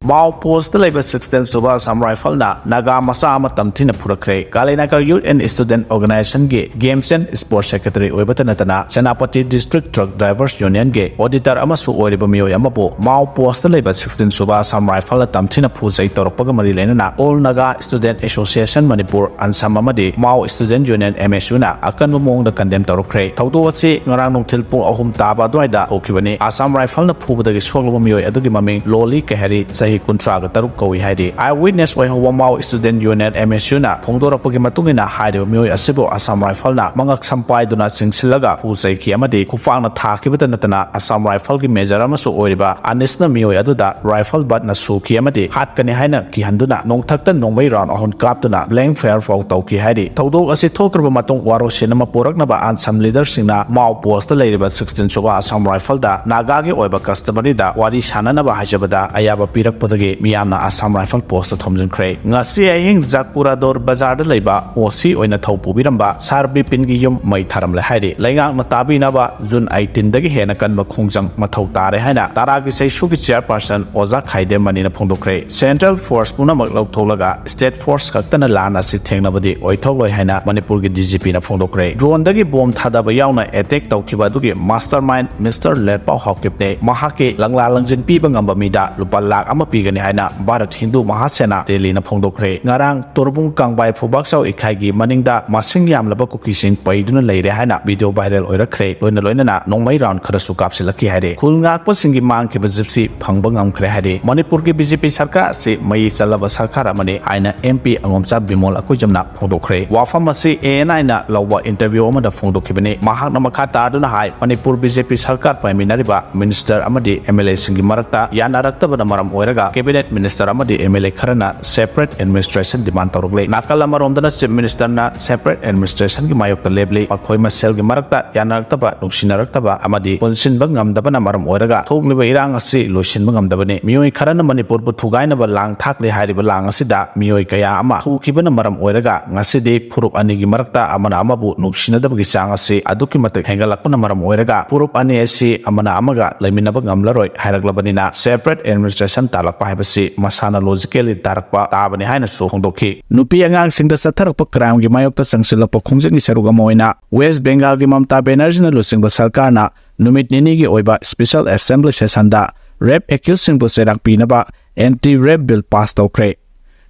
Mao Post Labor 16 Suba Sam Rifle na Naga Masama Tamtina Purakre, Kalinaka Youth and Student Organization Ge, Games and Sports Secretary Oibatanatana, Senapati District Truck Drivers Union Ge, Auditor Amasu Oribamio Yamapo, Mao Post Labor 16 Suba Sam Rifle Tamtina Pusay Toropagamari Lena, All Naga Student Association Manipur and Samamadi, Mao Student Union MSUna, Akanumong the condemned Torokre, Taudoasi, Narang Tilpo Ohum Taba Doida, Okibani, Assam Rifle the Pu the Swagomio Edugimami, Loli Kahari, Sahi Kuntraga Taruko Hadi. Eyewitness way Mao Student Union MSUna, Pongdora Pogimatungina, Hide Mio Asibo, Assam Rifle na, Mangak Sampai Duna Sinsilaga, Pusay Kiamadi, Kufana Takibatanatana, Assam Rifle Mezaramasu Oriba, Anisna Mio Yaduda, Rifle but Nasu Kiamadi, Hat Kanihana, Kihanduna, Nong Taktan, Nong Way round on Kaptuna, Blank Fair for Toki Hadi. Todo as it talk about Waro Cinema Poraknaba and some leaders in a Mao Post the Labor 16 Suba, Assam Rifle da, Nagagi Oiba Customary da, Wadi Shananaba Hajabada, Ayaba Pirak Potagi, Miyamna Assam Rifle Post Thomjinkhre. Ngasi Aying Zakurador Bazar the Labor, or see on a Topu Biramba, Sarbi Pingiyum, Mei Tharame Hadi, Langang Matabi Naba, Zun 18 Dagi Henakan Makungjang Matotare Hana, Taragi say Shuki Chairperson, Ozak Haide Manina Pondokre, Central Force Punamak Tolaga, State Force Katana Lana Sitting Nabadi, Oitolo Hana, Manipur DGP na Pondokre. Drone Dagi Bomb Tadabayana, attack Tokibadugi, Mastermind, Mr. Lerpa Hokipne, Mahake, Langla Langjin Pibangamba Mida, Lupalak Amapigani Hana, Bharat Hindu Mahasena, Delina Pondokre, Ngarang, Turbung Kang by Fubaksao Ikagi, Maninda, Masing Yam Labakuki Sing Paiduna Leire Hana, video viral or a crate, Luna Loina, no may round Karasukapsilaki Hade, Kulnak Pasingi Manki Bazipsi, Pangbangam Krehade, Manipur BJP Sarkar, say Mai Salava Sarkaramani, Aina MP Angomsa Bimola Kujamna, Pondokre, Wafamasi A9 Lawa interview on the Pondokibane, Mahak Namakata Duna High, Manipur BJP Sarkar by Minariba, Minister Amadi, MLA Singi Marakta, Yanarakta Maram Oiraga, Cabinet Minister Amadi, MLA Karana, separate administration demand Torgle, Nakalamaronda, Chief Minister na separate administration Gimayok the Lebli, Akoima Sel Gimarakta, Yanaktaba, Luxinaraktaba, Amadi, Ponsin Bangam Dabana Maram Oiraga, Togli Irang Asi, Lucian Bangam Dabani, Mui Karana Manipur, Tugainaba Lang, Takli Hadiba Lang Asida, Mui Kayama, who Kibana Maram Oiraga, Nasidi, Purup Anigi Marakta, Amana Amabu, Nuxina Gisangasi, Adukimatic Hengalakuna Maram Oiraga, Purup Aniesi, Amana Amaga, Leminabangam Laroy, Haraglabanina, separate administration Talapahibasi, Masana logically Tarakpa, Tabani Hanasu Hondoki, Nupiangang Sinda Satarapa Kram Gimayota Sangsila Pokungi Sarugamoina, West Bengal Gimamta Benerjina Lusing Basalkana, Numit Ninigi Oiba Special Assembly Sesanda, Rep accusing Buserak Pinaba, anti-rape bill passed okre.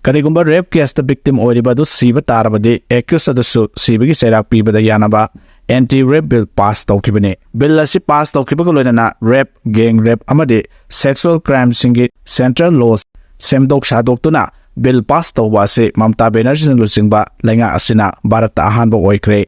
Karigumba rape case the victim Oribadu Siba Tarabadi, accused of the suit, Sibigi Serak Piba the Yanaba, anti-rape bill passed okibane. Bill Lasi passed okibakulana, rape, gang rape amadi, sexual crime singi, central laws, Semdok Shadoktuna, bill passed over Mamta Benerjin Lusingba, Lenga Asina, Barata Hanbo Oikre.